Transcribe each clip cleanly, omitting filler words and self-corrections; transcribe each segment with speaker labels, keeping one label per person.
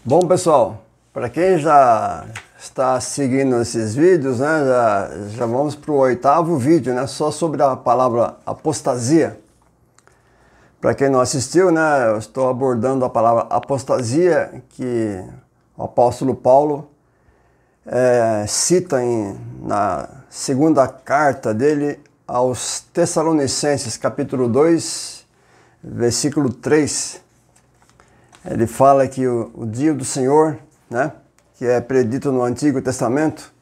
Speaker 1: Bom, pessoal, para quem já está seguindo esses vídeos, né, já vamos para o 8º vídeo, né, só sobre a palavra apostasia. Para quem não assistiu, né, eu estou abordando a palavra apostasia, que o apóstolo Paulo cita na segunda carta dele aos Tessalonicenses, capítulo 2, versículo 3. Ele fala que o dia do Senhor, né, que é predito no Antigo Testamento,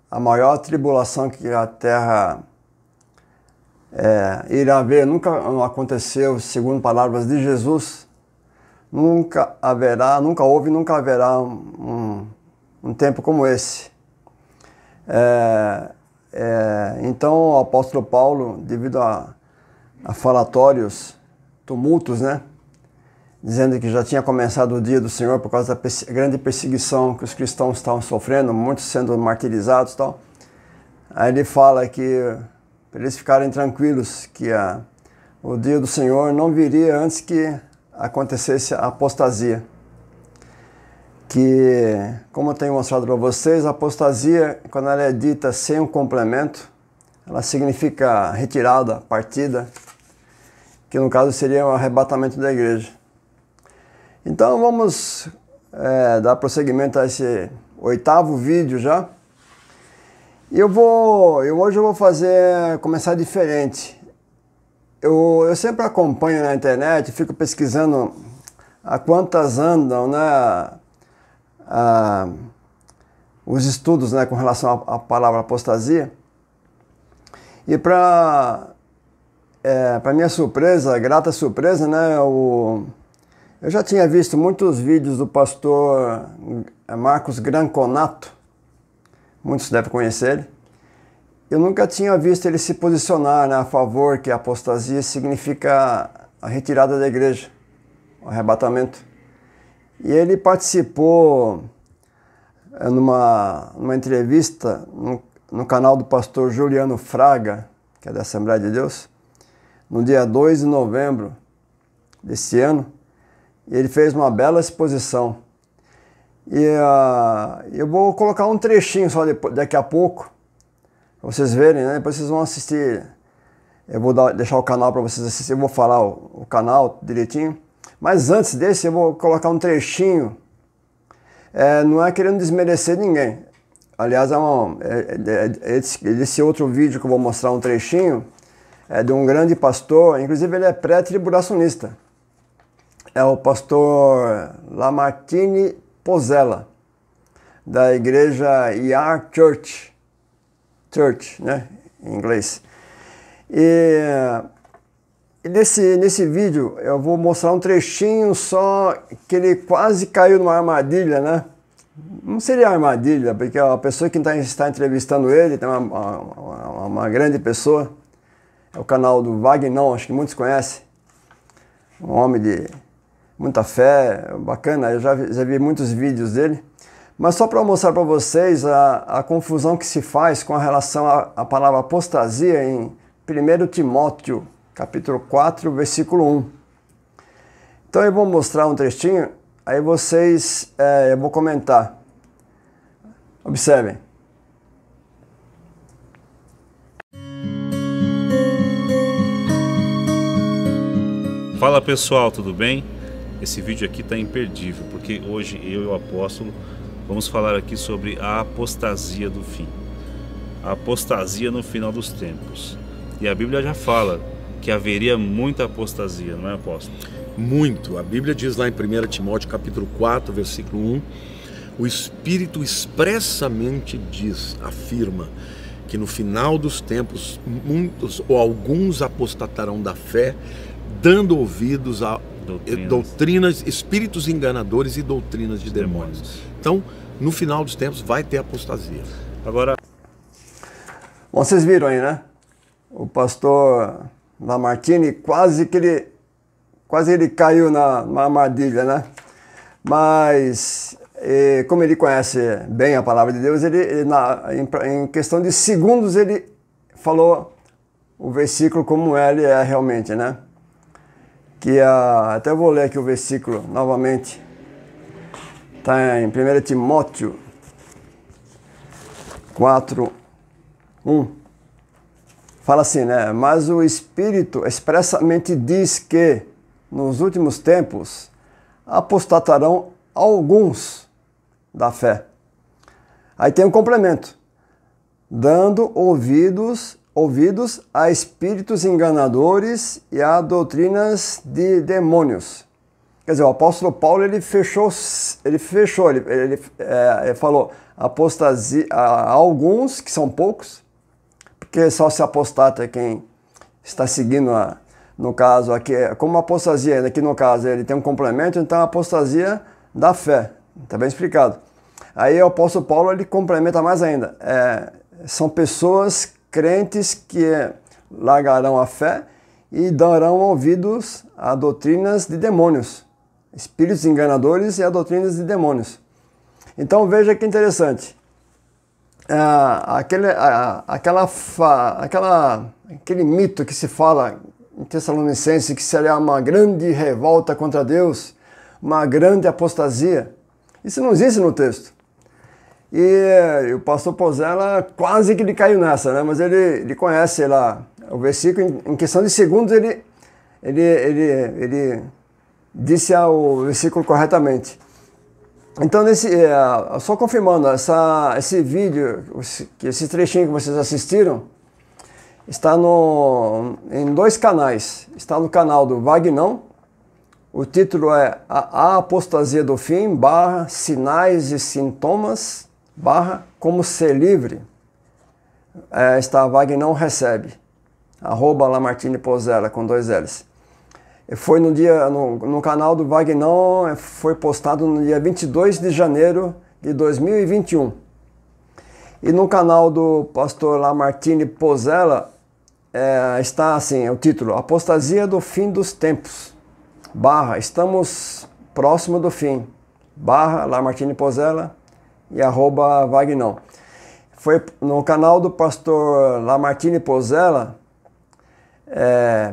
Speaker 1: a maior tribulação que a terra irá haver, nunca aconteceu, segundo palavras de Jesus, nunca houve, nunca haverá um tempo como esse. Então o apóstolo Paulo, devido a falatórios, tumultos, né? Dizendo que já tinha começado o dia do Senhor por causa da grande perseguição que os cristãos estavam sofrendo, muitos sendo martirizados e tal. Aí ele fala que, para eles ficarem tranquilos, que o dia do Senhor não viria antes que acontecesse a apostasia. Que, como eu tenho mostrado para vocês, a apostasia, quando ela é dita sem um complemento, ela significa retirada, partida, que no caso seria o arrebatamento da igreja. Então vamos dar prosseguimento a esse 8º vídeo já. E hoje eu vou começar diferente. Eu sempre acompanho na internet, fico pesquisando a quantas andam, né, os estudos, né, com relação à palavra apostasia. E para minha surpresa, grata surpresa, né, eu já tinha visto muitos vídeos do pastor Marcos Granconato, muitos devem conhecer ele. Eu nunca tinha visto ele se posicionar, né, a favor que a apostasia significa a retirada da igreja, o arrebatamento. E ele participou numa entrevista no canal do pastor Juliano Fraga, que é da Assembleia de Deus, no dia 2 de novembro desse ano, e ele fez uma bela exposição. E eu vou colocar um trechinho só daqui a pouco, para vocês verem, né? Depois vocês vão assistir. Eu vou deixar o canal para vocês assistirem, eu vou falar o canal direitinho. Mas antes desse, eu vou colocar um trechinho. Não é querendo desmerecer ninguém. Aliás, esse outro vídeo que eu vou mostrar um trechinho, é de um grande pastor, inclusive ele é pré-tribulacionista. É o pastor Lamartine Pozzella, da igreja Yard Church, né, em inglês. E nesse vídeo eu vou mostrar um trechinho só que ele quase caiu numa armadilha, né? Não seria armadilha, porque a pessoa que está entrevistando ele tem uma grande pessoa. É o canal do Vagnão, acho que muitos conhecem. Um homem de muita fé, bacana, eu já vi muitos vídeos dele. Mas só para mostrar para vocês a confusão que se faz com relação à palavra apostasia em 1 Timóteo, capítulo 4, versículo 1. Então eu vou mostrar um trechinho, aí vocês, eu vou comentar. Observem.
Speaker 2: Fala pessoal, tudo bem? Esse vídeo aqui está imperdível, porque hoje eu e o apóstolo vamos falar aqui sobre a apostasia do fim. A apostasia no final dos tempos. E a Bíblia já fala que haveria muita apostasia, não é, apóstolo?
Speaker 3: Muito. A Bíblia diz lá em 1 Timóteo capítulo 4, versículo 1, o Espírito expressamente afirma que no final dos tempos muitos ou alguns apostatarão da fé, dando ouvidos a doutrinas, espíritos enganadores e doutrinas de demônios. Então, no final dos tempos vai ter apostasia.
Speaker 2: Agora,
Speaker 1: bom, vocês viram aí, né? O pastor Lamartine quase ele caiu na armadilha, né? Mas como ele conhece bem a palavra de Deus, em questão de segundos ele falou o versículo como ele é realmente, né? que até vou ler aqui o versículo novamente. Está em 1 Timóteo 4, 1. Fala assim, né? Mas o Espírito expressamente diz que nos últimos tempos apostatarão alguns da fé. Aí tem um complemento. Dando ouvidos a espíritos enganadores e a doutrinas de demônios. Quer dizer, o apóstolo Paulo ele falou apostasia a alguns, que são poucos, porque só se apostata quem está seguindo, no caso aqui, como apostasia, aqui no caso ele tem um complemento, então a apostasia da fé, está bem explicado. Aí o apóstolo Paulo ele complementa mais ainda, são pessoas crentes que largarão a fé e darão ouvidos a doutrinas de demônios, espíritos enganadores e a doutrinas de demônios. Então veja que interessante, aquele mito que se fala em Tessalonicenses que seria uma grande revolta contra Deus, uma grande apostasia, isso não existe no texto. E o pastor Pozella quase que ele caiu nessa, né? Mas ele conhece lá o versículo, em questão de segundos ele disse o versículo corretamente. Então, só confirmando, esse vídeo, esse trechinho que vocês assistiram, está em 2 canais. Está no canal do Vagnão, o título é A Apostasia do Fim, / Sinais e Sintomas, / Como Ser Livre. Está Vagnão Recebe, @Lamartine Pozella, com 2 L's. Foi no canal do Vagnão, foi postado no dia 22 de janeiro de 2021. E no canal do pastor Lamartine Pozella está assim, o título, Apostasia do Fim dos Tempos, / Estamos próximo do fim, / Lamartine Pozella e @Vagnão. Foi no canal do pastor Lamartine Pozella,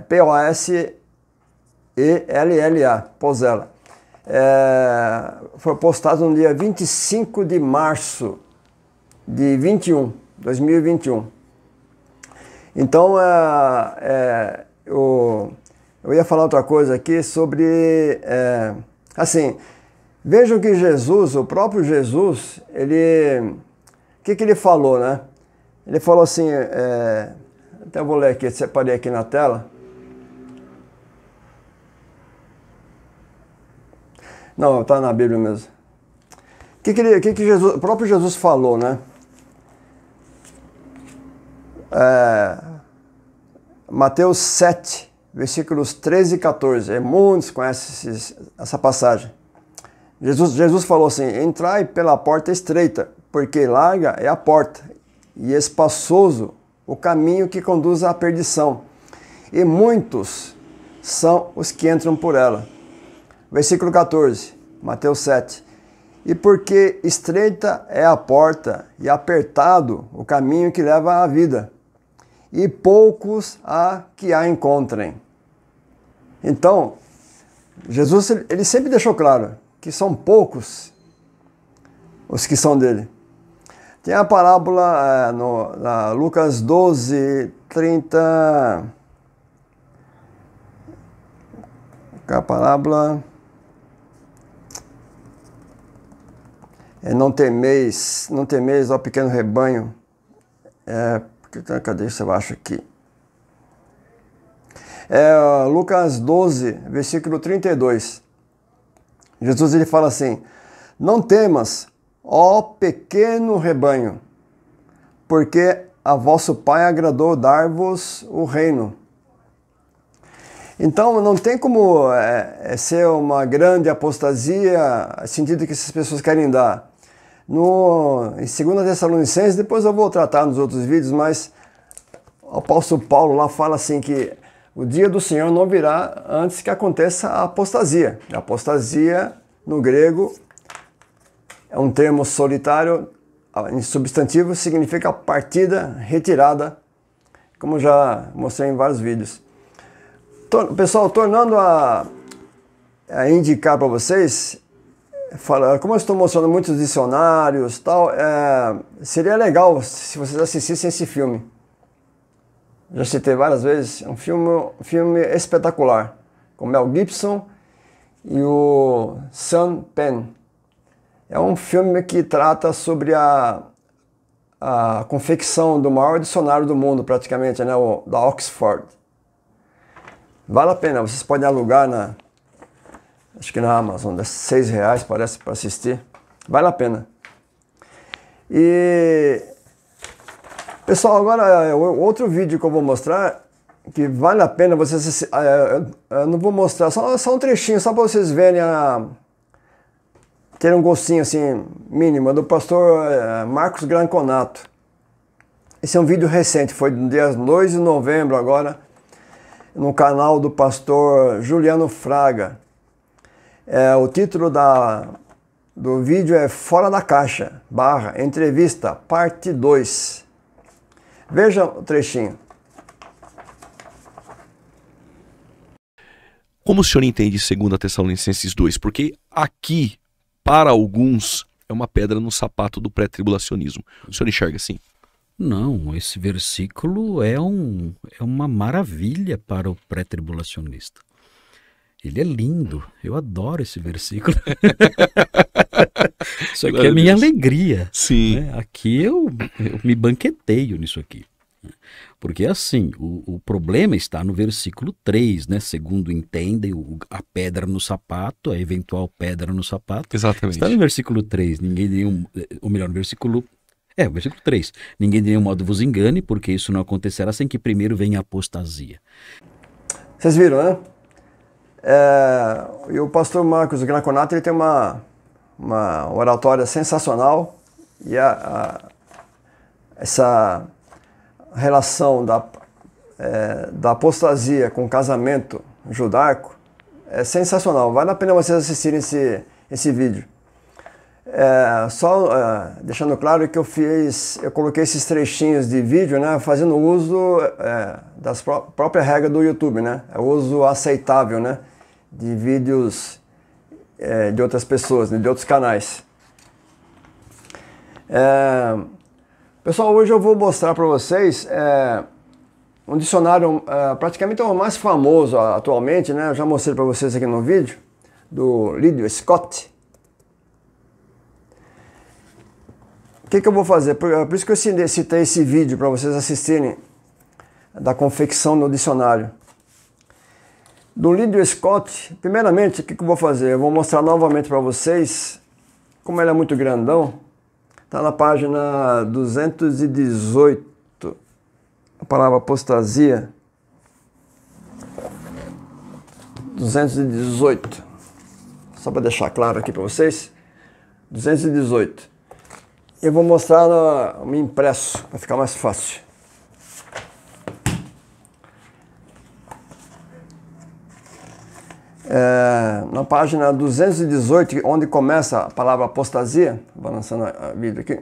Speaker 1: P-O-S-E-L-L-A, Pozella. Foi postado no dia 25 de março de 2021. Então, eu ia falar outra coisa aqui sobre, assim, vejam que Jesus, o próprio Jesus, o que ele falou, né? Ele falou assim, até vou ler aqui, separei aqui na tela. Não, está na Bíblia mesmo. O que o próprio Jesus falou, né? Mateus 7, versículos 13 e 14. Muitos conhecem essa passagem. Jesus falou assim, entrai pela porta estreita, porque larga é a porta, e espaçoso o caminho que conduz à perdição, e muitos são os que entram por ela. Versículo 14, Mateus 7. E porque estreita é a porta e apertado o caminho que leva à vida, e poucos há que a encontrem. Então, Jesus ele sempre deixou claro que são poucos os que são dele. Tem a parábola na Lucas 12, 30. A parábola não temeis, ó pequeno rebanho. Cadê você acha aqui? Lucas 12, versículo 32. Jesus ele fala assim, não temas, ó pequeno rebanho, porque a vosso Pai agradou dar-vos o reino. Então não tem como ser uma grande apostasia, no sentido que essas pessoas querem dar. Em 2 Tessalonicenses, depois eu vou tratar nos outros vídeos, mas o apóstolo Paulo lá fala assim que o dia do Senhor não virá antes que aconteça a apostasia. A apostasia, no grego, é um termo solitário, em substantivo, significa partida, retirada, como já mostrei em vários vídeos. Pessoal, tornando a indicar para vocês, como eu estou mostrando muitos dicionários e tal, seria legal se vocês assistissem esse filme. Já citei várias vezes, é um filme espetacular, com Mel Gibson e o Sean Penn. É um filme que trata sobre a confecção do maior dicionário do mundo, praticamente, né, da Oxford. Vale a pena, vocês podem alugar acho que na Amazon, é R$6, parece, para assistir. Vale a pena. E, pessoal, agora outro vídeo que eu vou mostrar, que vale a pena vocês assistirem. Eu não vou mostrar, só um trechinho, só para vocês verem, terem um gostinho assim, mínimo, é do pastor Marcos Granconato. Esse é um vídeo recente, foi no dia 2 de novembro agora, no canal do pastor Juliano Fraga. O título do vídeo é Fora da Caixa, entrevista, parte 2. Veja o trechinho.
Speaker 4: Como o senhor entende 2 Tessalonicenses 2? Porque aqui, para alguns, é uma pedra no sapato do pré-tribulacionismo. O senhor enxerga assim?
Speaker 5: Não, esse versículo é uma maravilha para o pré-tribulacionista. Ele é lindo, eu adoro esse versículo. Isso aqui é a minha alegria.
Speaker 4: Sim.
Speaker 5: Né? Aqui eu me banqueteio nisso aqui. Porque assim, o problema está no versículo 3, né? Segundo entendem, a pedra no sapato, a eventual pedra no sapato.
Speaker 4: Exatamente.
Speaker 5: Está no versículo 3, ou melhor, no versículo 3. Ninguém de nenhum modo vos engane, porque isso não acontecerá sem que primeiro venha a apostasia.
Speaker 1: Vocês viram, né? E o pastor Marcos Granconato, ele tem uma oratória sensacional, e essa relação da apostasia com o casamento judaico é sensacional. Vale a pena vocês assistirem esse vídeo. Deixando claro que eu coloquei esses trechinhos de vídeo, né, fazendo uso das próprias regras do YouTube, né, o uso aceitável, né, de vídeos de outras pessoas, né, de outros canais. Pessoal, hoje eu vou mostrar para vocês um dicionário, praticamente o mais famoso atualmente, né, eu já mostrei para vocês aqui no vídeo, do Liddell Scott. O que eu vou fazer? Por isso que eu citei esse vídeo para vocês assistirem, da confecção do dicionário. Do Liddell Scott, primeiramente, o que eu vou fazer? Eu vou mostrar novamente para vocês, como ele é muito grandão, está na página 218, a palavra apostasia. 218, só para deixar claro aqui para vocês, 218. Eu vou mostrar no impresso, para ficar mais fácil. Na página 218, onde começa a palavra apostasia, balançando a vídeo aqui,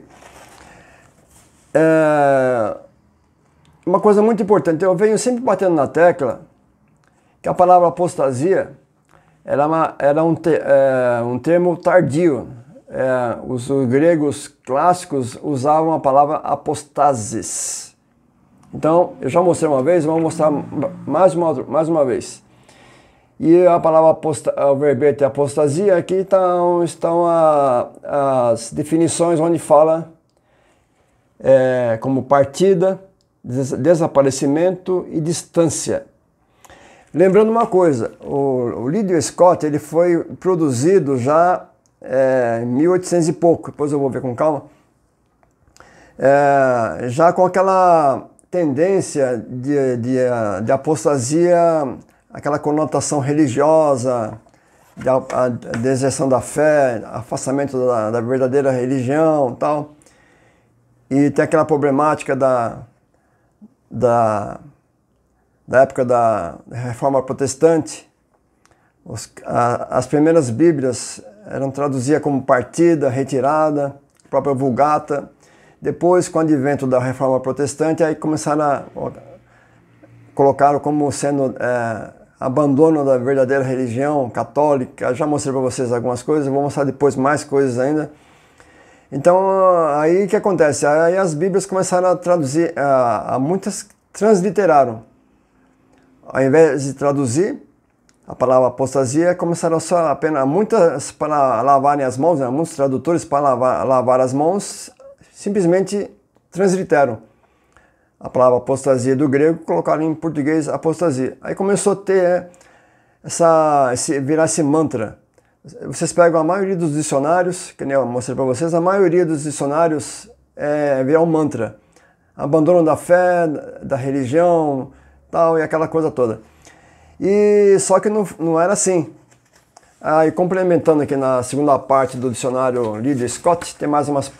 Speaker 1: uma coisa muito importante, eu venho sempre batendo na tecla que a palavra apostasia era um termo tardio. Os gregos clássicos usavam a palavra apostasis. Então, eu já mostrei uma vez, vamos mostrar mais uma vez. E a palavra o verbete apostasia, aqui estão as definições onde fala como partida, desaparecimento e distância. Lembrando uma coisa, o Liddell Scott ele foi produzido já em 1800 e pouco, depois eu vou ver com calma, já com aquela tendência de apostasia, aquela conotação religiosa, a deserção da fé, afastamento da verdadeira religião e tal. E tem aquela problemática da época da Reforma Protestante. As primeiras Bíblias eram traduzidas como partida, retirada, própria Vulgata. Depois, com o advento da Reforma Protestante, aí começaram colocaram como sendo abandono da verdadeira religião católica. Já mostrei para vocês algumas coisas, vou mostrar depois mais coisas ainda. Então, aí o que acontece? Aí as Bíblias começaram a traduzir, muitas transliteraram. Ao invés de traduzir a palavra apostasia, começaram só apenas, muitas para lavarem as mãos, né? Muitos tradutores para lavar as mãos, simplesmente transliteram a palavra apostasia do grego, colocaram em português apostasia. Aí começou a ter virar esse mantra. Vocês pegam a maioria dos dicionários, que nem eu mostrei para vocês, a maioria dos dicionários virar um mantra. Abandono da fé, da religião, tal, e aquela coisa toda. E só que não era assim. Aí complementando aqui na segunda parte do dicionário Leader Scott, tem mais uns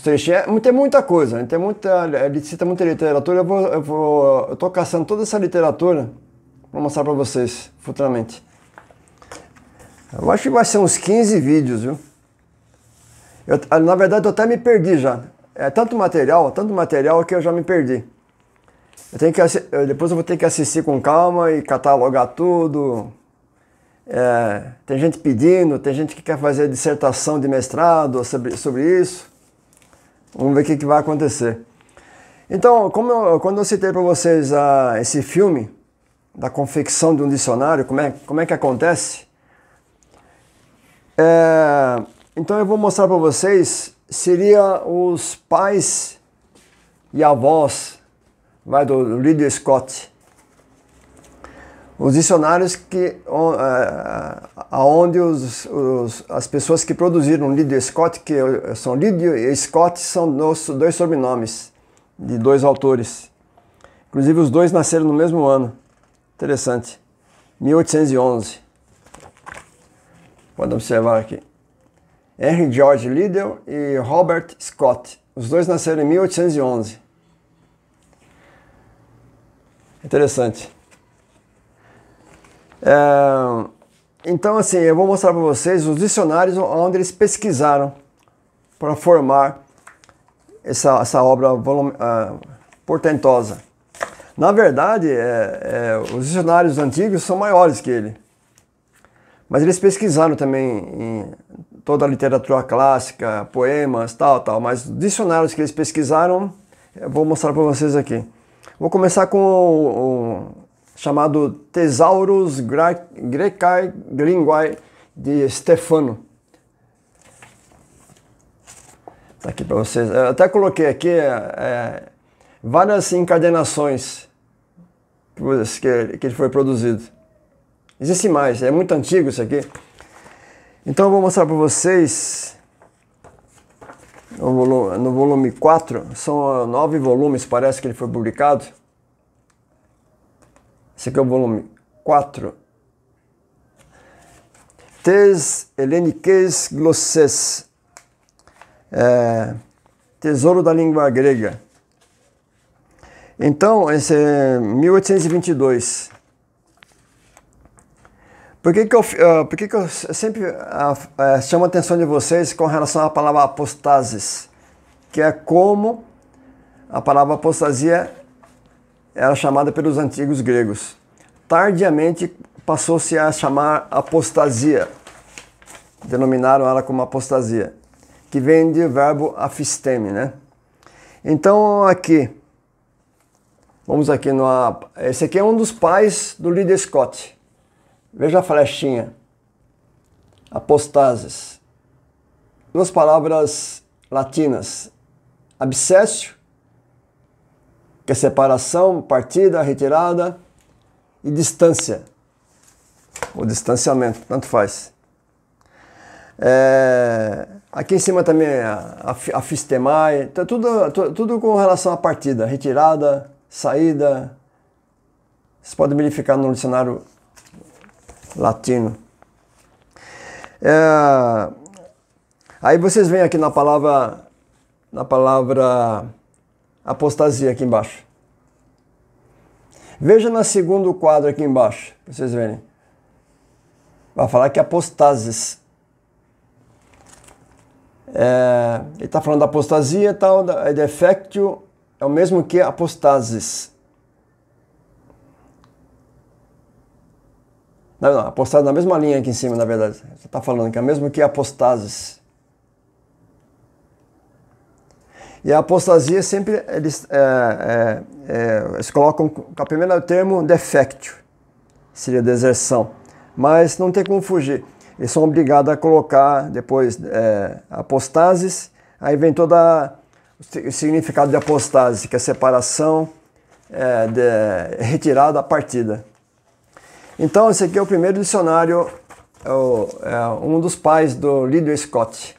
Speaker 1: trechinhos. Tem muita coisa, ele cita muita literatura. Eu estou caçando toda essa literatura para mostrar para vocês futuramente. Eu acho que vai ser uns 15 vídeos, viu? Na verdade, eu até me perdi já. É tanto material que eu já me perdi. Depois eu vou ter que assistir com calma e catalogar tudo. Tem gente pedindo, tem gente que quer fazer dissertação de mestrado sobre isso. Vamos ver o que vai acontecer. Então, quando eu citei para vocês esse filme da confecção de um dicionário, como é que acontece? Então eu vou mostrar para vocês, seria os pais e avós do Leader Scott. Os dicionários aonde as pessoas que produziram Leader Scott, que são Leader e Scott, são dois sobrenomes de dois autores. Inclusive os dois nasceram no mesmo ano. Interessante. 1811. Pode observar aqui. Henry George Liddell e Robert Scott. Os dois nasceram em 1811. Interessante. Então, assim, eu vou mostrar para vocês os dicionários onde eles pesquisaram para formar essa obra portentosa. Na verdade, os dicionários antigos são maiores que ele. Mas eles pesquisaram também em toda a literatura clássica, poemas, tal. Mas os dicionários que eles pesquisaram, eu vou mostrar para vocês aqui. Vou começar com o chamado Thesaurus Graecae Linguae de Stefano. Está aqui para vocês. Eu até coloquei aqui várias encadernações que ele foi produzido. Existe mais, é muito antigo isso aqui. Então eu vou mostrar para vocês no volume 4, são 9 volumes, parece que ele foi publicado. Esse aqui é o volume 4. Tes Helleniques Glosses, Tesouro da Língua Grega. Então, esse é 1822. Por que eu sempre chamo a atenção de vocês com relação à palavra apostasis? Que é como a palavra apostasia era chamada pelos antigos gregos. Tardiamente passou-se a chamar apostasia. Denominaram ela como apostasia. Que vem do verbo afisteme, né? Então aqui, vamos aqui esse aqui é um dos pais do Leader Scott. Veja a flechinha. Apostasis. Duas palavras latinas. Abscessio, que é separação, partida, retirada, e distância, ou distanciamento, tanto faz. Aqui em cima também afistemai, tudo com relação à partida, retirada, saída. Vocês podem verificar no dicionário latino. Aí vocês veem aqui na palavra apostasia aqui embaixo. Veja no segundo quadro aqui embaixo, para vocês verem. Vai falar que é apostasis. Ele está falando da apostasia e tal, defectio é o mesmo que apostasis. Não, apostases na mesma linha aqui em cima, na verdade. Você está falando que é o mesmo que apostases. E a apostasia sempre eles colocam com o primeiro termo defectio, seria deserção. Mas não tem como fugir. Eles são obrigados a colocar depois apostases, aí vem todo o significado de apostase, que é separação, retirada da partida. Então esse aqui é o primeiro dicionário, um dos pais do Liddell Scott.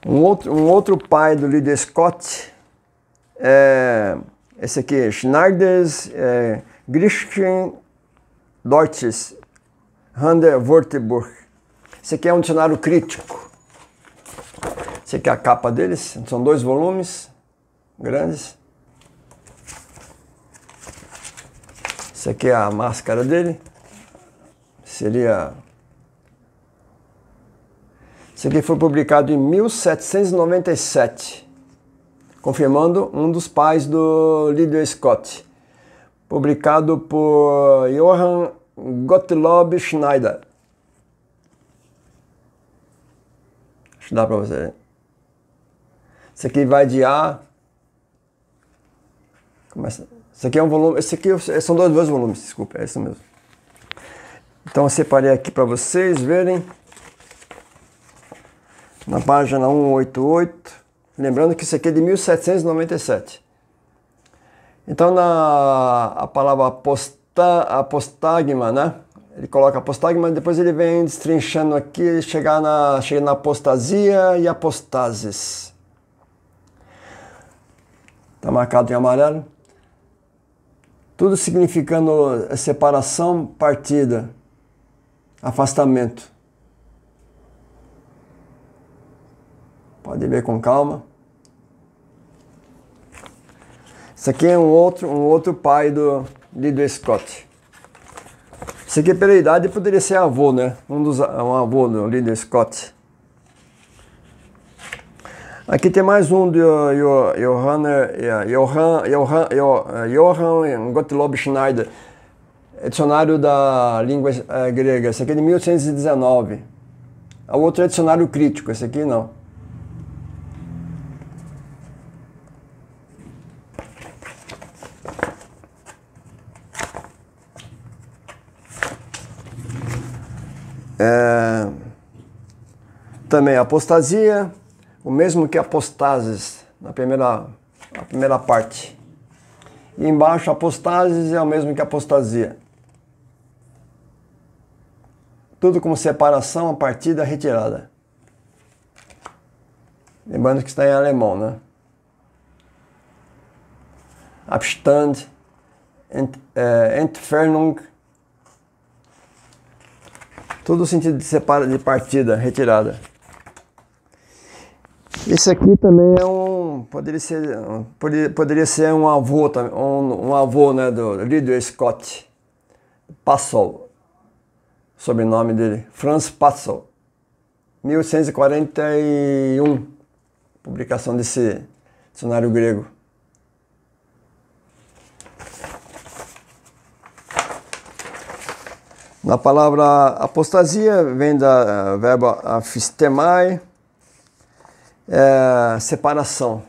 Speaker 1: Um outro pai do Liddell Scott é esse aqui, Schneider's Griechischen Deutsches Handwörterbuch. Esse aqui é um dicionário crítico. Esse aqui é a capa deles, são 2 volumes grandes. Esse aqui é a máscara dele. Esse aqui foi publicado em 1797, confirmando um dos pais do Liddell Scott, publicado por Johann Gottlob Schneider. Deixa eu dar para você. Esse aqui vai de A. Esse aqui é um volume. Esse aqui são dois volumes, desculpa, é isso mesmo. Então eu separei aqui para vocês verem. Na página 188, lembrando que isso aqui é de 1797. Então a palavra apostagma, né? Ele coloca apostagma, depois ele vem destrinchando aqui, chega na apostasia e apostases. Está marcado em amarelo. Tudo significando separação, partida, afastamento. Pode ver com calma. Esse aqui é um outro pai do Liddell Scott. Esse aqui pela idade poderia ser avô, né? Um avô do Liddell Scott. Aqui tem mais um de Johann Gottlob Schneider, dicionário da língua grega. Esse aqui é de 1819. O outro é dicionário crítico, esse aqui não. Também apostasia, o mesmo que apostases, na primeira parte. E embaixo, apostases é o mesmo que apostasia. Tudo como separação, partida, retirada. Lembrando que está em alemão, né? Abstand, Entfernung. Todo o sentido de partida, retirada. Esse aqui também poderia ser um avô, né, do Liddell Scott. Passol, sobrenome dele, Franz Passol. 1841, publicação desse dicionário grego. Na palavra apostasia vem da verbo afistemai, separação.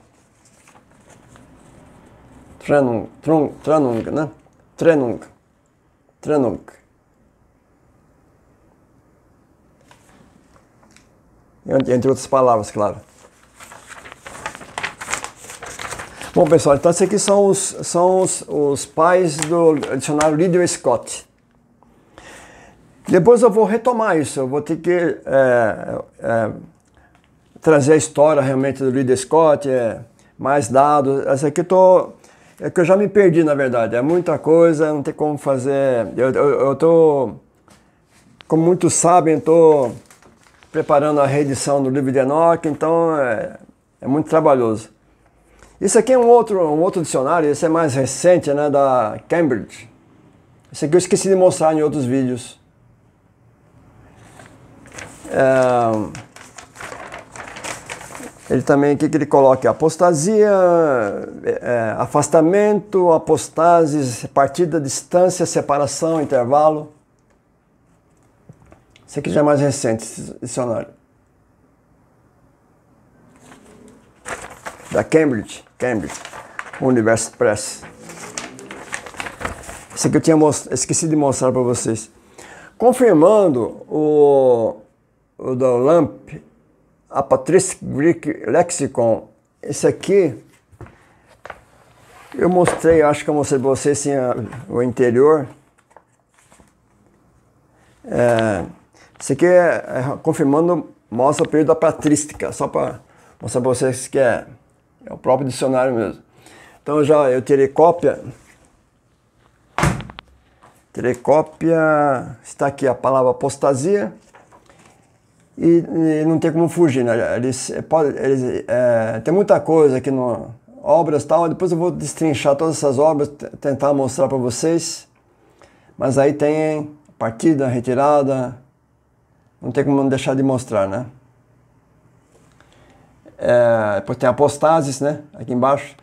Speaker 1: Trennung, né? Trennung. Entre outras palavras, claro. Bom, pessoal, então esses aqui são os pais do dicionário Liddell Scott. Depois eu vou retomar isso, eu vou ter que trazer a história realmente do Liddell Scott, mais dados. Essa aqui é que eu já me perdi, na verdade, é muita coisa, não tem como fazer. Eu tô, como muitos sabem, estou preparando a reedição do livro de Enoch, então é muito trabalhoso. Isso aqui é um outro dicionário, esse é mais recente, né, da Cambridge. Esse aqui eu esqueci de mostrar em outros vídeos. Ele também, o que ele coloca? Apostasia, afastamento, apostase, partida, distância, separação, intervalo. Esse aqui já é mais recente, esse dicionário. Da Cambridge University Press. Esse aqui eu tinha esqueci de mostrar para vocês. Confirmando o da Lamp, a Patristic Greek Lexicon, esse aqui, eu mostrei, acho que eu mostrei para vocês assim, o interior. Esse aqui confirmando, mostra o período da patrística, só para mostrar para vocês que é o próprio dicionário mesmo. Então eu tirei cópia. Está aqui a palavra apostasia. E não tem como fugir, né? Tem muita coisa aqui no obras e tal, depois eu vou destrinchar todas essas obras, tentar mostrar para vocês, mas aí tem partida, retirada, não tem como deixar de mostrar, né? Depois tem apostases, né? Aqui embaixo.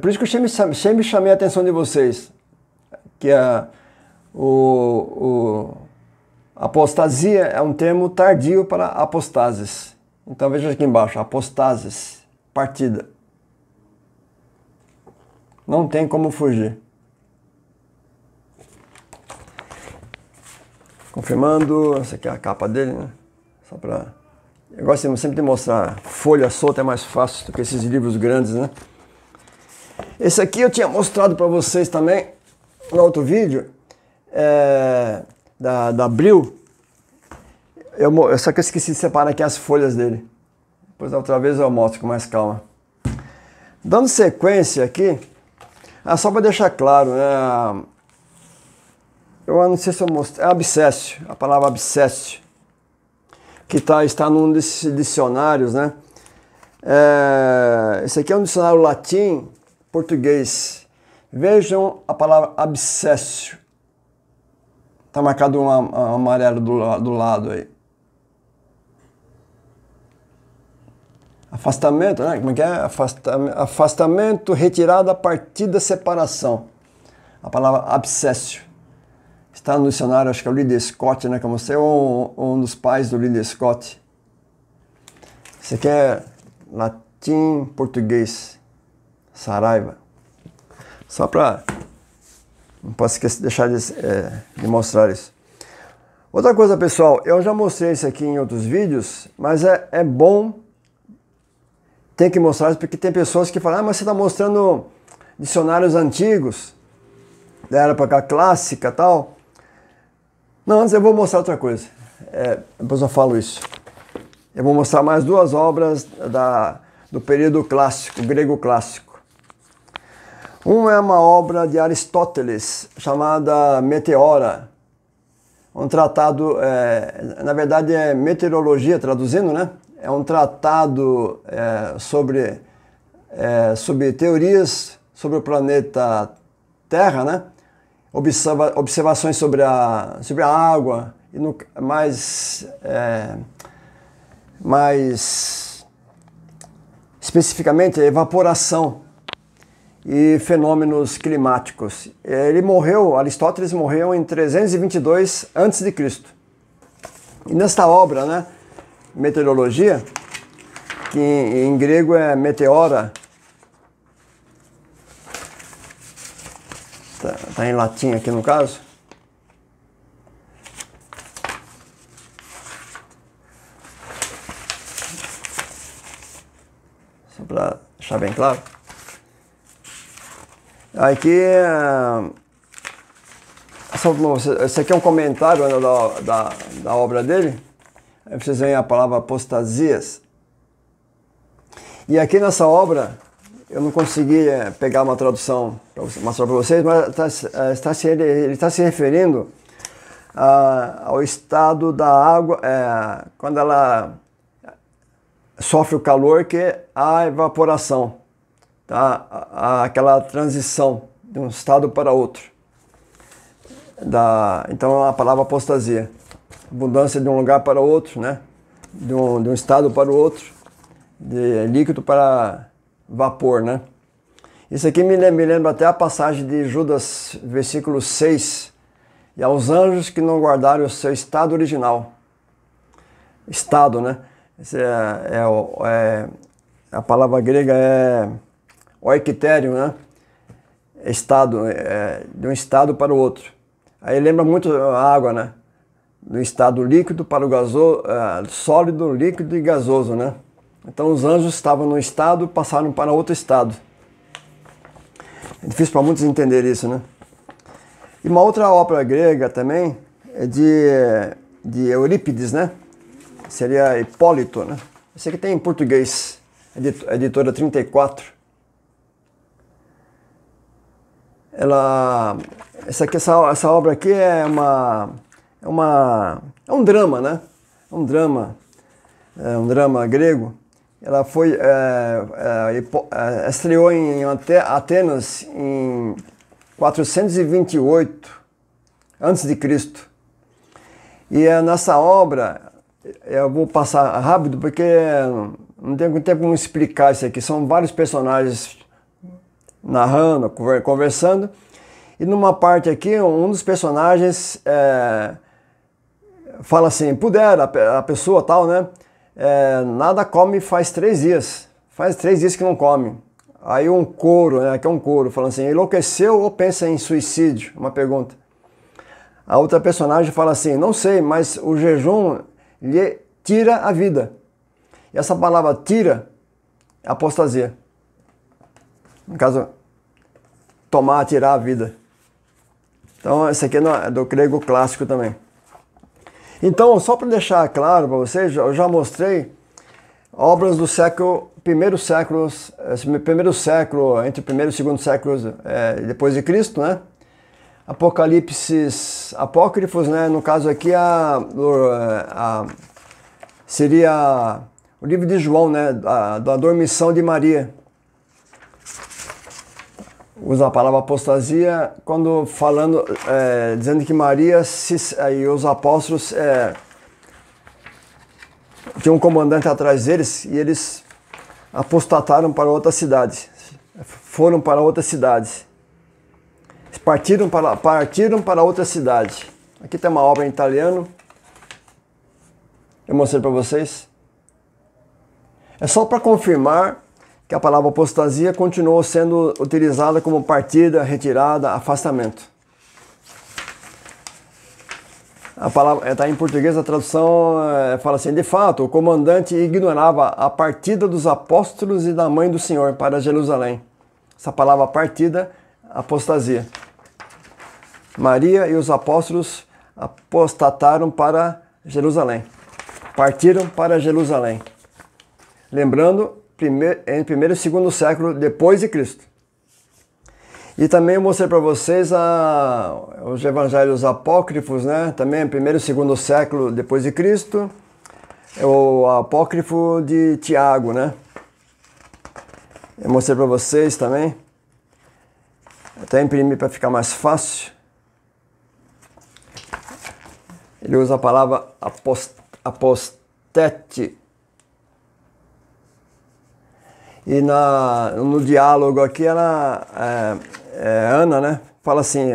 Speaker 1: Por isso que eu sempre chamei a atenção de vocês, que apostasia é um termo tardio para apostases. Então veja aqui embaixo, apostases, partida. Não tem como fugir. Confirmando, essa aqui é a capa dele, né? Só para... Eu gosto sempre de mostrar, folha solta é mais fácil do que esses livros grandes, né? Esse aqui eu tinha mostrado para vocês também no outro vídeo, da Abril. Só que eu esqueci de separar aqui as folhas dele. Depois da outra vez eu mostro com mais calma. Dando sequência aqui, só para deixar claro, né? Eu não sei se eu mostrei, é abscéssio, a palavra abscéssio, que está num desses dicionários, né? Esse aqui é um dicionário latim, português. Vejam a palavra abscéssio. Está marcado um amarelo do lado aí. Afastamento, né? Como é que é? Afastamento, retirada, partida, separação. A palavra abscéssio. Está no dicionário, acho que é o Ridley Scott, né? Que eu mostrei, ou um dos pais do Ridley Scott. Esse aqui é latim, português. Saraiva. Só para... Não posso deixar de mostrar isso. Outra coisa, pessoal, eu já mostrei isso aqui em outros vídeos, mas é bom ter que mostrar isso, porque tem pessoas que falam, mas você está mostrando dicionários antigos, da época clássica e tal. Não, antes eu vou mostrar outra coisa. Depois eu falo isso. Eu vou mostrar mais duas obras do período clássico, grego clássico. Uma é uma obra de Aristóteles, chamada Meteora. Um tratado, na verdade é meteorologia, traduzindo, né? É um tratado sobre teorias sobre o planeta Terra, né? Observações sobre a água, e mais especificamente a evaporação e fenômenos climáticos. Aristóteles morreu em 322 a.C. E nesta obra, né, Meteorologia, que em grego é meteora, tá em latim aqui no caso. Só para deixar bem claro. Aqui, esse aqui é um comentário, né, da obra dele. Aí vocês veem a palavra apostasias. E aqui nessa obra, eu não consegui pegar uma tradução para mostrar para vocês, mas ele está se referindo ao estado da água, quando ela sofre o calor, que é a evaporação. Tá? Aquela transição de um estado para outro. Então a palavra apostasia. Abundância de um lugar para outro, né? De um estado para o outro. de líquido para vapor, né? Isso aqui me lembra até a passagem de Judas, versículo 6. E aos anjos que não guardaram o seu estado original. Estado, né? A palavra grega é oikitério, né? Estado, de um estado para o outro. Aí lembra muito a água, né? Do estado líquido para o gasoso, sólido, líquido e gasoso, né? Então os anjos estavam num estado, passaram para outro estado. É difícil para muitos entender isso, né? E uma outra obra grega também é de Eurípides, né? Seria Hipólito, né? Esse aqui tem em português, editora 34. Essa obra aqui é um drama, né? Um drama grego. Ela foi estreou em Atenas em 428 a.C. E nessa obra, eu vou passar rápido porque não tem como explicar isso aqui. São vários personagens narrando, conversando. E numa parte aqui, um dos personagens fala assim, pudera a pessoa tal, né? Nada come faz 3 dias. Faz 3 dias que não come. Aí um coro, né? Aqui é um coro, falando assim, enlouqueceu ou pensa em suicídio? Uma pergunta. A outra personagem fala assim, não sei, mas o jejum lhe tira a vida. E essa palavra tira é apostasia. No caso, tomar, tirar a vida. Então, esse aqui é do grego clássico também. Então, só para deixar claro para vocês, eu já mostrei obras do primeiro século, entre o primeiro e o segundo século depois de Cristo, né? Apocalipses apócrifos, né? No caso aqui seria o livro de João, né? Da dormição de Maria. Usa a palavra apostasia quando falando, dizendo que Maria e os apóstolos tinham um comandante atrás deles e eles apostataram para outra cidade, foram para outra cidade, partiram para outra cidade. Aqui tem uma obra em italiano, eu mostrei para vocês. É só para confirmar que a palavra apostasia continuou sendo utilizada como partida, retirada, afastamento. A palavra está em português, a tradução fala assim, de fato, o comandante ignorava a partida dos apóstolos e da mãe do Senhor para Jerusalém. Essa palavra partida, apostasia. Maria e os apóstolos apostataram para Jerusalém. Partiram para Jerusalém. Lembrando, em primeiro e segundo século depois de Cristo. E também eu mostrei para vocês os evangelhos apócrifos, né? Também primeiro e segundo século depois de Cristo. O apócrifo de Tiago, né? Eu mostrei para vocês também. Até imprimi para ficar mais fácil. Ele usa a palavra apostete. E no diálogo aqui, Ana, né, fala assim,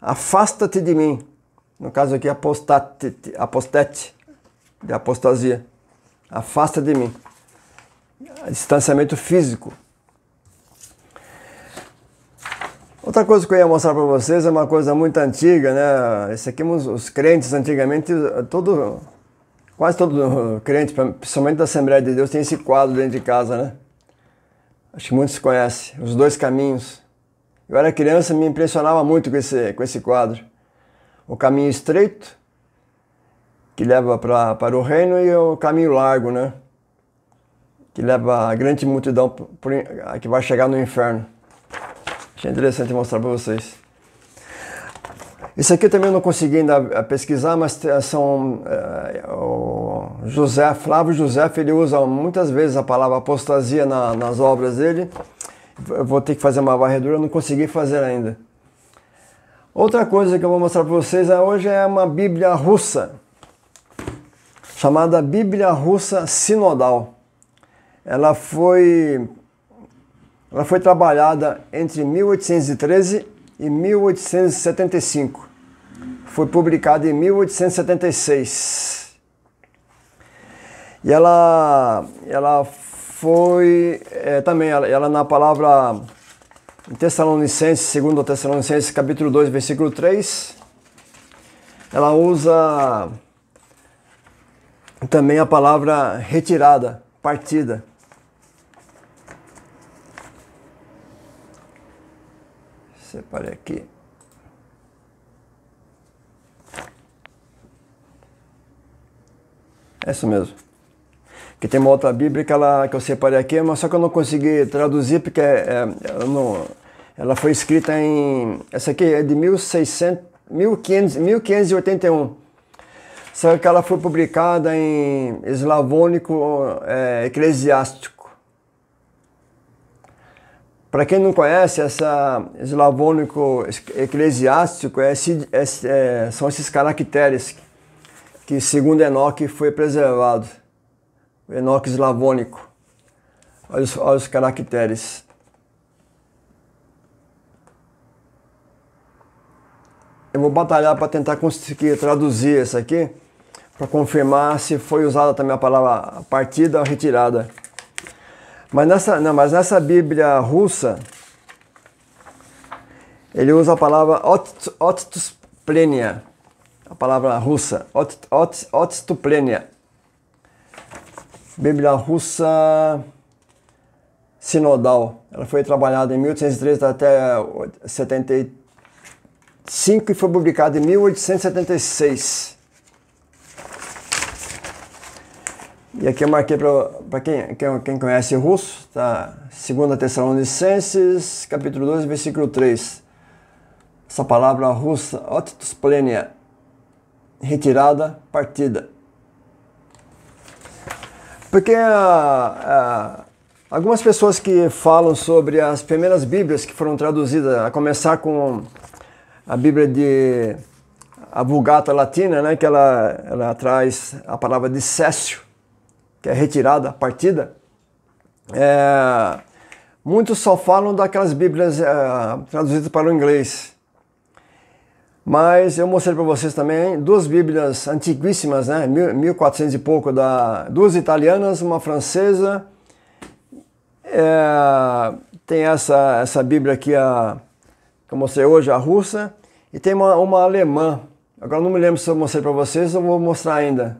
Speaker 1: afasta-te de mim. No caso aqui, apostete, de apostasia. Afasta de mim. Distanciamento físico. Outra coisa que eu ia mostrar para vocês é uma coisa muito antiga, né? Esse aqui, os crentes antigamente, quase todo crente, principalmente da Assembleia de Deus, tem esse quadro dentro de casa, né? Acho que muitos conhecem, os 2 caminhos. Eu era criança e me impressionava muito com esse quadro. O caminho estreito, que leva para o reino, e o caminho largo, né? Que leva a grande multidão que vai chegar no inferno. Achei interessante mostrar para vocês. Isso aqui também eu não consegui ainda pesquisar, mas o Flávio José, ele usa muitas vezes a palavra apostasia nas obras dele. Eu vou ter que fazer uma varredura, eu não consegui fazer ainda. Outra coisa que eu vou mostrar para vocês hoje é uma Bíblia russa, chamada Bíblia Russa Sinodal. ela foi trabalhada entre 1813 e 1875. Foi publicada em 1876. E ela foi também, ela na palavra em Tessalonicenses, 2 Tessalonicenses capítulo 2, versículo 3, ela usa também a palavra retirada, partida. Separei aqui. É isso mesmo. Que tem uma outra Bíblia que eu separei aqui, mas só que eu não consegui traduzir porque ela foi escrita em... Essa aqui é de 1581. Só que ela foi publicada em eslavônico eclesiástico. Para quem não conhece, essa eslavônico eclesiástico são esses caracteres que, segundo Enoque, foi preservado. O Enoque eslavônico. Olha os caracteres. Eu vou batalhar para tentar conseguir traduzir isso aqui, para confirmar se foi usada também a palavra partida ou retirada. Mas nessa Bíblia russa, ele usa a palavra otstuplenia, a palavra russa, otstuplenia. Bíblia russa sinodal. Ela foi trabalhada em 1813 até 75 e foi publicada em 1876. E aqui eu marquei para quem conhece russo, tá? 2 Tessalonicenses, capítulo 2, versículo 3. Essa palavra russa, otstuplenia, retirada, partida. Porque algumas pessoas que falam sobre as primeiras Bíblias que foram traduzidas, a começar com a Bíblia a Vulgata Latina, né, que ela traz a palavra dissécio, que é retirada, partida. Muitos só falam daquelas Bíblias traduzidas para o inglês. Mas eu mostrei para vocês também duas Bíblias antiguíssimas, né? 1400 e pouco, duas italianas, uma francesa. Tem essa Bíblia aqui, que eu mostrei hoje, a russa. E tem uma alemã. Agora não me lembro se eu mostrei para vocês ou vou mostrar ainda.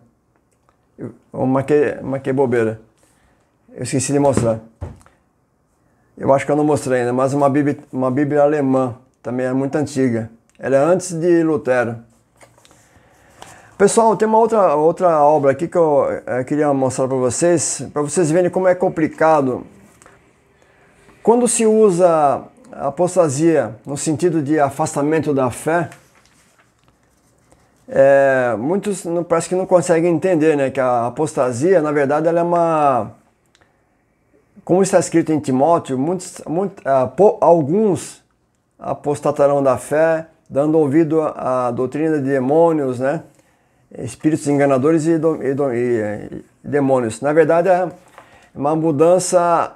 Speaker 1: Eu marquei bobeira. Eu esqueci de mostrar. Eu acho que eu não mostrei ainda, mas uma Bíblia alemã. Também é muito antiga. Ela é antes de Lutero. Pessoal, tem uma outra obra aqui que eu queria mostrar para vocês verem como é complicado. Quando se usa a apostasia no sentido de afastamento da fé, muitos parece que não conseguem entender, né, que a apostasia, na verdade, ela é uma... Como está escrito em Timóteo, alguns apostatarão da fé, dando ouvido à doutrina de demônios, né? Espíritos enganadores e demônios. Na verdade, é uma mudança,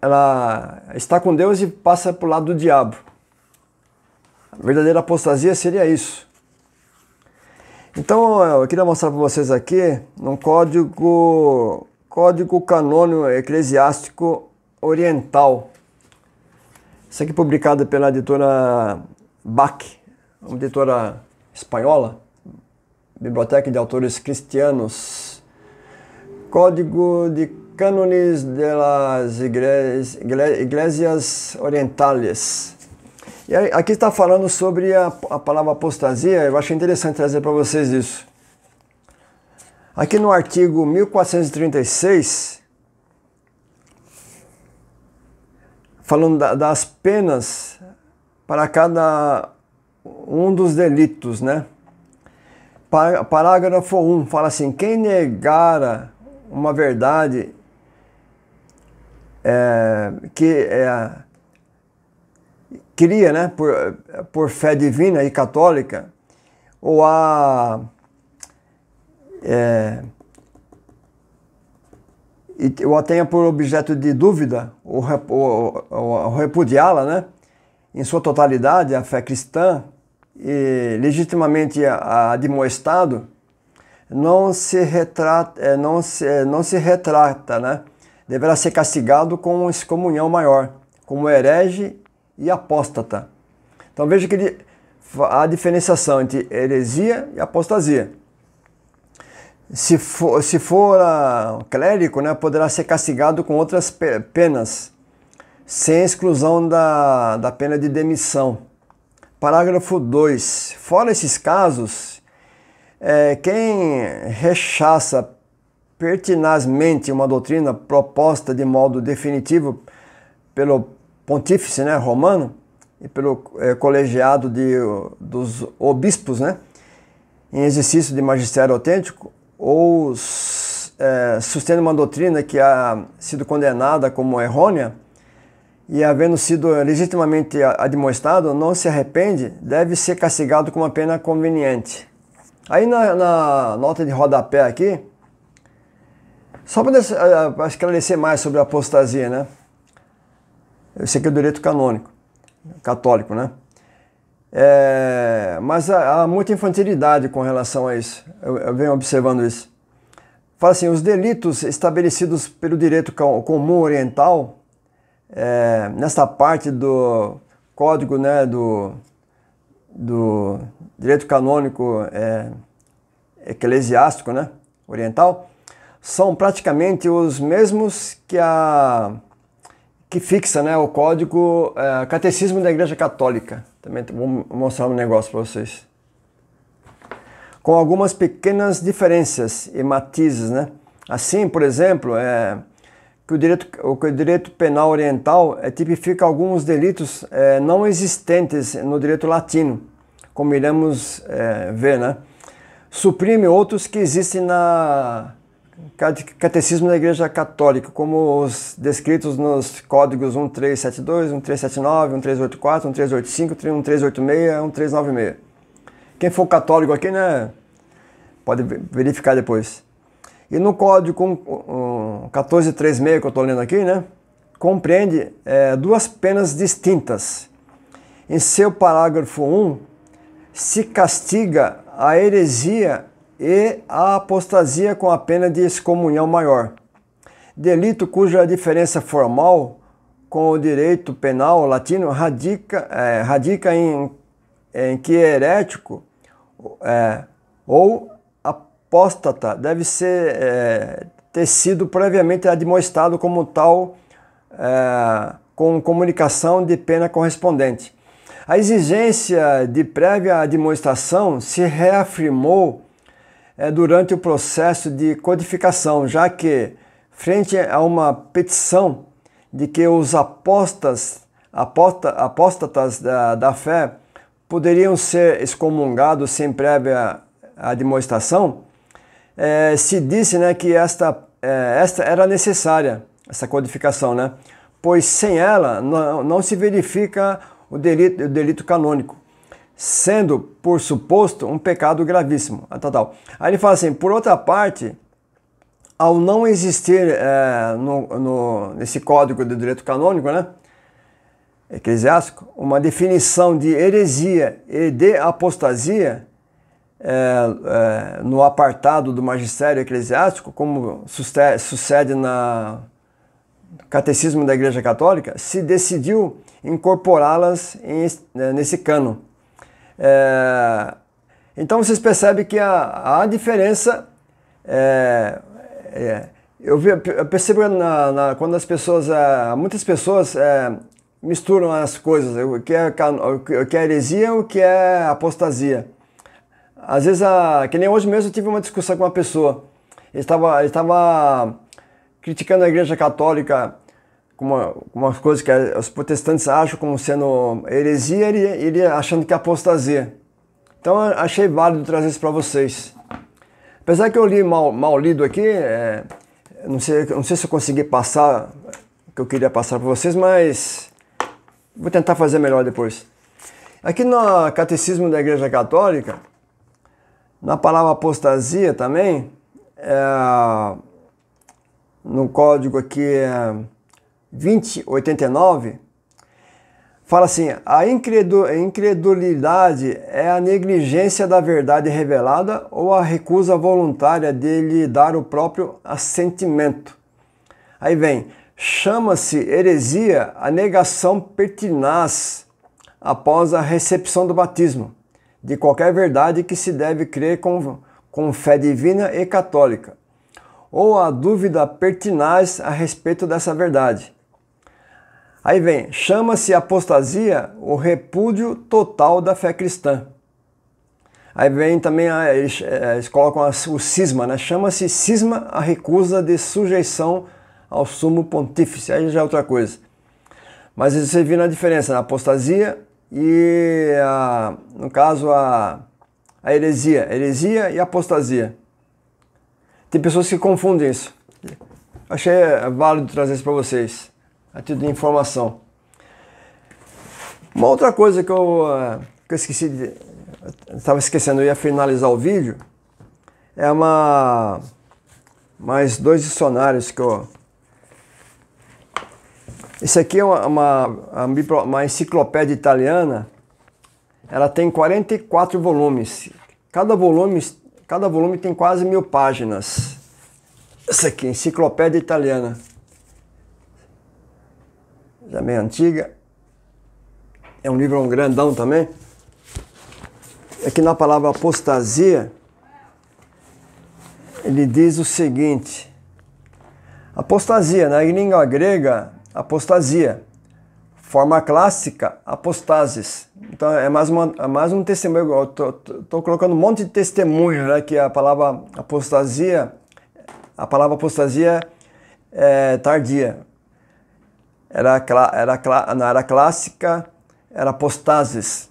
Speaker 1: ela está com Deus e passa para o lado do diabo. A verdadeira apostasia seria isso. Então, eu queria mostrar para vocês aqui um código canônico eclesiástico oriental. Isso aqui é publicado pela editora Bach, uma editora espanhola, Biblioteca de Autores Cristianos. Código de Cânones de las Iglesias Orientales. E aqui está falando sobre a palavra apostasia. Eu achei interessante trazer para vocês isso. Aqui no artigo 1436, falando das penas para cada um dos delitos, né? Parágrafo 1 fala assim: quem negara uma verdade cria, né, por fé divina e católica, ou ou a tenha por objeto de dúvida, ou repudiá-la, né, em sua totalidade, a fé cristã, e legitimamente admoestado, não se retrata, né, deverá ser castigado com excomunhão maior, como herege e apóstata. Então veja que a diferenciação entre heresia e apostasia. Se for clérigo, né, poderá ser castigado com outras penas, sem exclusão da pena de demissão. Parágrafo 2. Fora esses casos, quem rechaça pertinazmente uma doutrina proposta de modo definitivo pelo pontífice, né, romano e pelo colegiado dos obispos, né, em exercício de magistério autêntico, ou sustenta uma doutrina que ha sido condenada como errônea e, havendo sido legitimamente admoestado, não se arrepende, deve ser castigado com uma pena conveniente. Aí na nota de rodapé aqui, só para esclarecer mais sobre a apostasia, né? Esse aqui é o direito canônico, católico, né? Mas há muita infantilidade com relação a isso. Eu venho observando isso. Fala assim, os delitos estabelecidos pelo direito comum oriental, nesta parte do código, né, do direito canônico eclesiástico, né, oriental, são praticamente os mesmos que fixa, né, o código Catecismo da Igreja Católica. Também vou mostrar um negócio para vocês. Com algumas pequenas diferenças e matizes, né? Assim, por exemplo, que o direito penal oriental tipifica alguns delitos não existentes no direito latino, como iremos ver, né? Suprime outros que existem na Catecismo da Igreja Católica, como os descritos nos códigos 1372, 1379, 1384, 1385, 1386, 1396. Quem for católico aqui, né, pode verificar depois. E no código 1436 que eu estou lendo aqui, né, compreende duas penas distintas. Em seu parágrafo 1, se castiga a heresia e a apostasia com a pena de excomunhão maior. Delito cuja diferença formal com o direito penal latino radica em que herético ou apóstata deve ter sido previamente admoestado como tal, com comunicação de pena correspondente. A exigência de prévia admoestação se reafirmou durante o processo de codificação, já que, frente a uma petição de que os apóstatas da fé poderiam ser excomungados sem prévia admoestação, se disse, né, que esta era necessária, essa codificação, né, pois sem ela não se verifica o delito canônico, sendo, por suposto, um pecado gravíssimo. Aí ele fala assim, por outra parte, ao não existir nesse código do direito canônico, né, eclesiástico, uma definição de heresia e de apostasia no apartado do magistério eclesiástico, como sucede na Catecismo da Igreja Católica, se decidiu incorporá-las nesse cânon. Então vocês percebem que há diferença. Eu percebo quando as pessoas, muitas pessoas misturam as coisas, o que é heresia e o que é apostasia. Às vezes, que nem hoje mesmo eu tive uma discussão com uma pessoa. Ele estava criticando a Igreja Católica com umas coisas que os protestantes acham como sendo heresia, ele achando que é apostasia. Então eu achei válido trazer isso para vocês. Apesar que eu li mal lido aqui, não sei se eu consegui passar o que eu queria passar para vocês, mas vou tentar fazer melhor depois. Aqui no Catecismo da Igreja Católica, na palavra apostasia também, no código aqui 2089, fala assim: a incredulidade é a negligência da verdade revelada ou a recusa voluntária de lhe dar o próprio assentimento. Aí vem, chama-se heresia a negação pertinaz após a recepção do batismo de qualquer verdade que se deve crer com fé divina e católica, ou a dúvida pertinaz a respeito dessa verdade. Aí vem, chama-se apostasia o repúdio total da fé cristã. Aí vem também, eles colocam o cisma, né? Chama-se cisma a recusa de sujeição ao sumo pontífice. Aí já é outra coisa. Mas você viu a diferença, né? Apostasia e, no caso, a heresia e apostasia. Tem pessoas que confundem isso. Achei válido trazer isso para vocês, a título de informação. Uma outra coisa que eu esqueci, estava esquecendo, eu ia finalizar o vídeo, é mais 2 dicionários que eu... Esse aqui é uma enciclopédia italiana. Ela tem 44 volumes. Cada volume tem quase 1000 páginas. Essa aqui, enciclopédia italiana. Já meio antiga. É um livro grandão também. Aqui na palavra apostasia, ele diz o seguinte: apostasia, na língua grega, apostasia. Forma clássica, apostasis. Então é mais um testemunho. Eu estou colocando um monte de testemunhos, né, que a palavra apostasia é tardia. Na era clássica, era apostasis.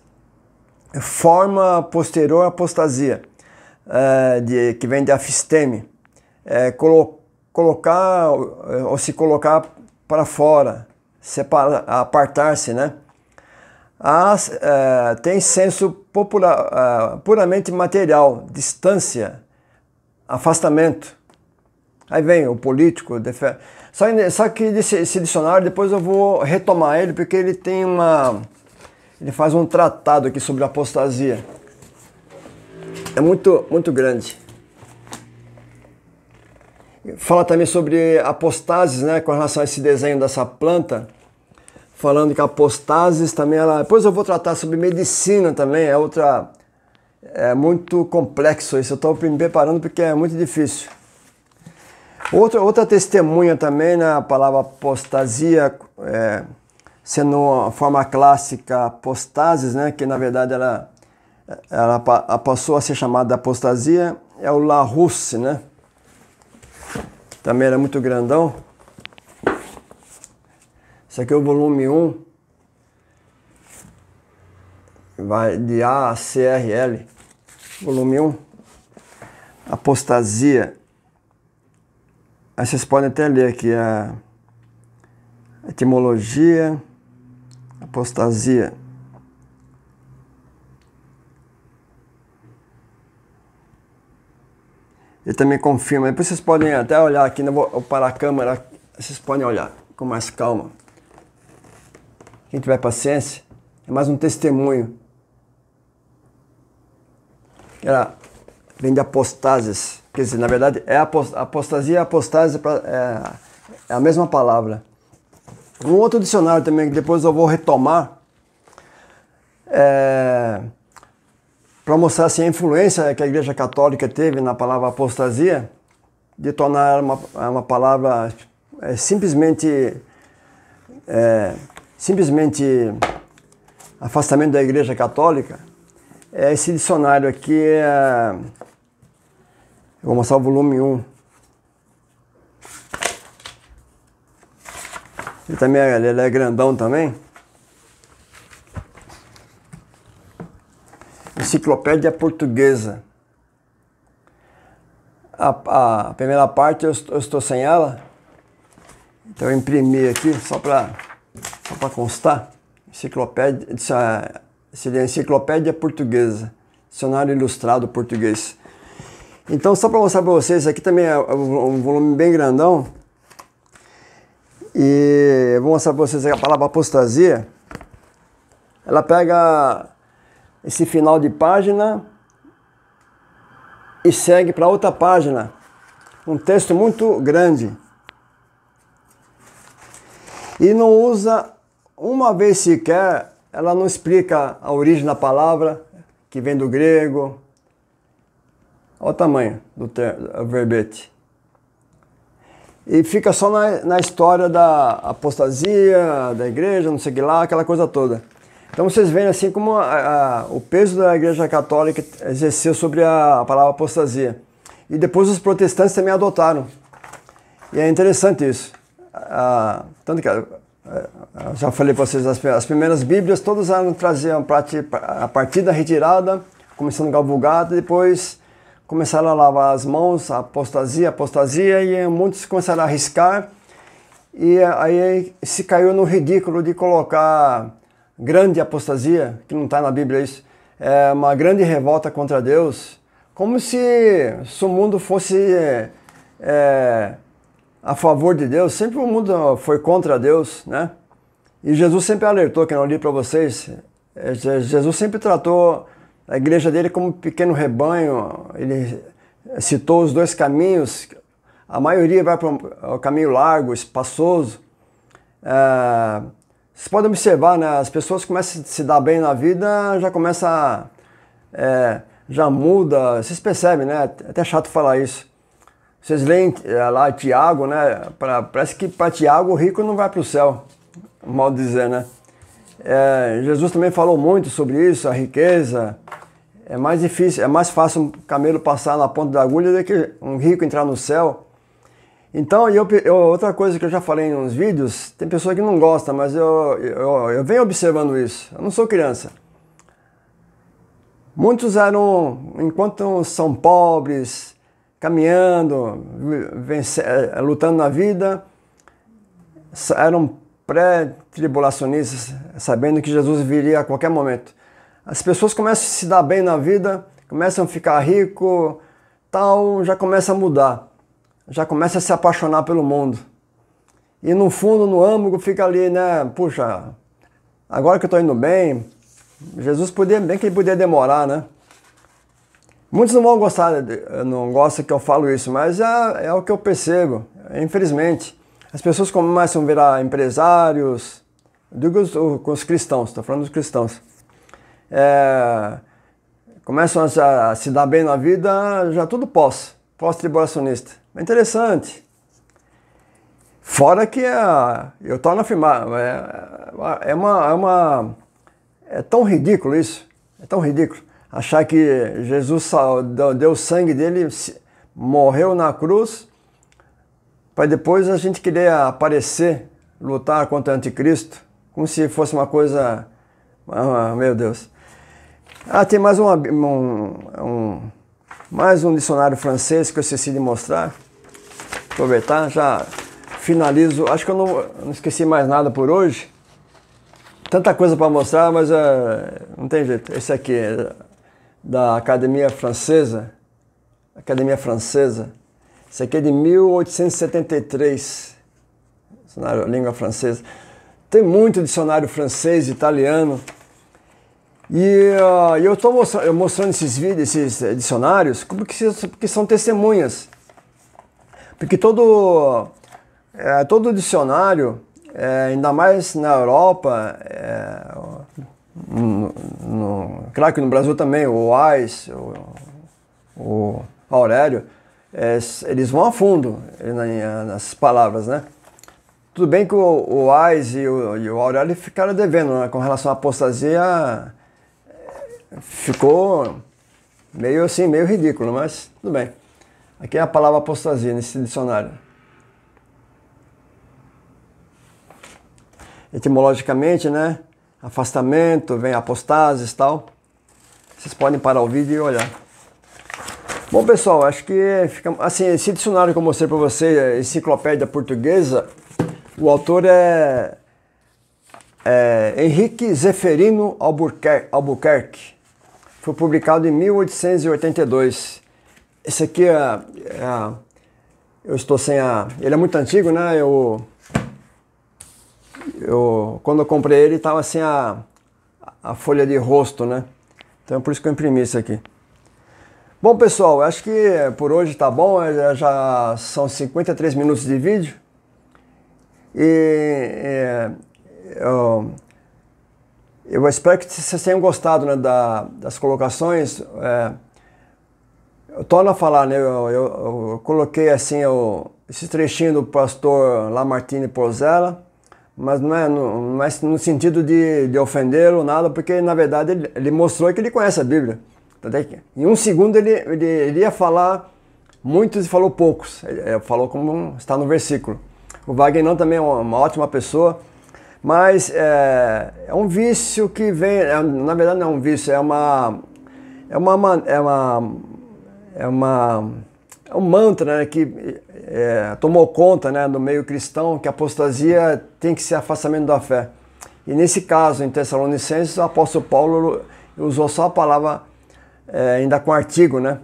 Speaker 1: Forma posterior, apostasia, que vem de afisteme. Colocar ou se colocar para fora, apartar-se, né? Tem senso puramente material, distância, afastamento. Aí vem o político, só que esse dicionário depois eu vou retomar ele, porque ele tem ele faz um tratado aqui sobre apostasia. É muito, muito grande. Fala também sobre apostases, né, com relação a esse desenho dessa planta, falando que a apostases também, depois eu vou tratar sobre medicina também, é muito complexo isso, eu estou me preparando porque é muito difícil. Outra testemunha também, né, a palavra apostasia, sendo uma forma clássica apostases, né, que na verdade ela passou a ser chamada de apostasia, é o Larousse, né? Também era muito grandão. Esse aqui é o volume 1. Vai de A a CRL. Volume 1. Apostasia. Aí vocês podem até ler aqui a etimologia. Apostasia. Ele também confirma. Depois vocês podem até olhar aqui, vou parar a câmera, vocês podem olhar com mais calma. Quem tiver paciência, é mais um testemunho. Vem de apostases. Quer dizer, na verdade, apostasia e apostase é a mesma palavra. Um outro dicionário também, que depois eu vou retomar, para mostrar assim, a influência que a Igreja Católica teve na palavra apostasia, de tornar uma palavra simplesmente afastamento da Igreja Católica. Esse dicionário aqui eu vou mostrar o volume 1. Ele é grandão também. Enciclopédia Portuguesa. A primeira parte eu estou sem ela, então eu imprimi aqui só para constar. Seria Enciclopédia Portuguesa, Dicionário Ilustrado Português. Então, só para mostrar para vocês, aqui também é um volume bem grandão. E eu vou mostrar para vocês a palavra apostasia. Ela pega esse final de página e segue para outra página. Um texto muito grande. E não usa uma vez sequer, ela não explica a origem da palavra, que vem do grego. Olha o tamanho do verbete. E fica só na história da apostasia, da igreja, não sei o que lá, aquela coisa toda. Então vocês veem assim como o peso da igreja católica exerceu sobre a palavra apostasia. E depois os protestantes também adotaram. E é interessante isso. Tanto que eu já falei para vocês, as primeiras Bíblias todas traziam a partir da retirada, começando com a Vulgata, depois começaram a lavar as mãos, apostasia, e muitos começaram a arriscar, e aí se caiu no ridículo de colocar grande apostasia, que não está na Bíblia isso, é uma grande revolta contra Deus, como se o mundo fosse a favor de Deus. Sempre o mundo foi contra Deus, né? E Jesus sempre alertou, que eu não li para vocês, Jesus sempre tratou a igreja dele como um pequeno rebanho. Ele citou os dois caminhos, a maioria vai para o caminho largo, espaçoso. Vocês podem observar, né? As pessoas começam a se dar bem na vida, já começa já muda, vocês percebem, né? É até chato falar isso. Vocês leem lá Tiago, né? Parece que para Tiago o rico não vai para o céu, mal dizer, né? Jesus também falou muito sobre isso, a riqueza. É mais difícil, é mais fácil um camelo passar na ponta da agulha do que um rico entrar no céu. Então, outra coisa que eu já falei em uns vídeos, tem pessoa que não gosta, mas eu venho observando isso. Eu não sou criança. Muitos enquanto são pobres, caminhando, lutando na vida, eram pré-tribulacionistas, sabendo que Jesus viria a qualquer momento. As pessoas começam a se dar bem na vida, começam a ficar rico, tal, já começa a mudar, já começa a se apaixonar pelo mundo. E no fundo, no âmago, fica ali, né? Puxa, agora que eu estou indo bem, Jesus bem que ele podia demorar, né? Muitos não vão gostar, não gostam que eu falo isso, mas é o que eu percebo, infelizmente. As pessoas começam a virar empresários, digo com os cristãos, estou falando dos cristãos. Começam a se dar bem na vida, já tudo pós-tribulacionista. É interessante. Fora que eu torno a afirmar, é tão ridículo isso, é tão ridículo. Achar que Jesus deu o sangue dele, morreu na cruz, para depois a gente querer aparecer, lutar contra o anticristo, como se fosse uma coisa... meu Deus. Tem mais mais um dicionário francês que eu esqueci de mostrar. Aproveitar, já finalizo. Acho que eu não esqueci mais nada por hoje. Tanta coisa para mostrar, mas não tem jeito. Esse aqui é da Academia Francesa. Academia Francesa. Esse aqui é de 1873. Dicionário, língua francesa. Tem muito dicionário francês, italiano. E eu estou mostrando esses vídeos, esses dicionários, porque são testemunhas. Porque todo dicionário, ainda mais na Europa, claro que no Brasil também, o Wise, o Aurélio, eles vão a fundo nas palavras, né? Tudo bem que o Wise e o Aurélio ficaram devendo, né? Com relação à apostasia, ficou meio ridículo, mas tudo bem. Aqui é a palavra apostasia nesse dicionário. Etimologicamente, né? Afastamento, vem apostases e tal. Vocês podem parar o vídeo e olhar. Bom, pessoal, acho que fica assim, esse dicionário que eu mostrei para você, Enciclopédia Portuguesa, o autor é Henrique Zeferino Albuquerque. Foi publicado em 1882. Esse aqui eu estou sem ele é muito antigo, né? quando eu comprei ele, estava assim a folha de rosto, né? Então é por isso que eu imprimi isso aqui. Bom, pessoal, acho que por hoje tá bom, já são 53 minutos de vídeo. E eu espero que vocês tenham gostado, né, das colocações. Eu torno a falar, né, eu coloquei assim esse trechinho do pastor Lamartine Porzella, mas não é no sentido de ofendê-lo, nada, porque na verdade ele mostrou que ele conhece a Bíblia. Em um segundo ele ia falar muitos e falou poucos. Ele falou como está no versículo. O Wagner não também é uma ótima pessoa, mas é um vício que vem. Na verdade não é um vício, é um mantra, né, que tomou conta, né, do meio cristão, que a apostasia tem que ser afastamento da fé. E nesse caso, em Tessalonicenses, o apóstolo Paulo usou só a palavra, ainda com artigo, né,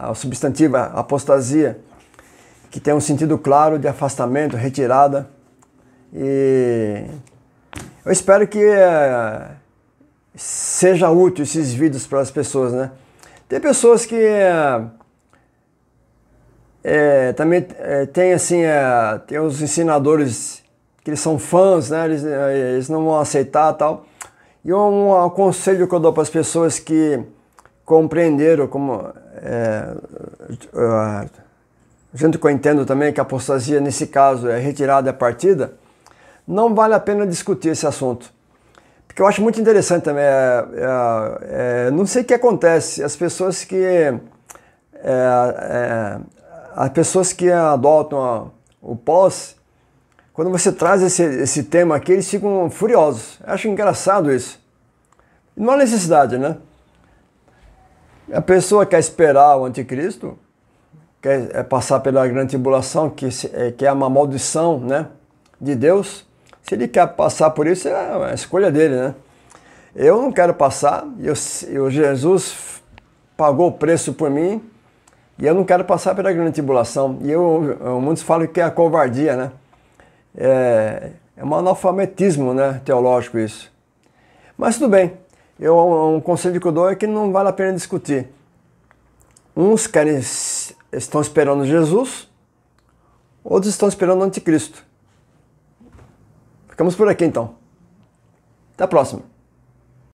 Speaker 1: o substantivo, apostasia, que tem um sentido claro de afastamento, retirada. E eu espero que seja útil esses vídeos para as pessoas, né. Tem pessoas que também tem assim, tem os ensinadores que eles são fãs, né? Eles não vão aceitar tal. E um conselho que eu dou para as pessoas que compreenderam, como junto que eu entendo também que a apostasia nesse caso é retirada, é partida, não vale a pena discutir esse assunto. Porque eu acho muito interessante também, não sei o que acontece, as pessoas que adotam o pós, quando você traz esse tema aqui, eles ficam furiosos. Eu acho engraçado isso. Não há necessidade, né? A pessoa quer esperar o anticristo, quer passar pela grande tribulação, que é uma maldição, né, de Deus. Se ele quer passar por isso, é a escolha dele, né? Eu não quero passar, Jesus pagou o preço por mim, e eu não quero passar pela grande tribulação. E muitos falam que é a covardia, né? É um analfabetismo, né, teológico isso. Mas tudo bem. Um conselho que eu dou é que não vale a pena discutir. Uns estão esperando Jesus, outros estão esperando o anticristo. Ficamos por aqui então. Até a próxima.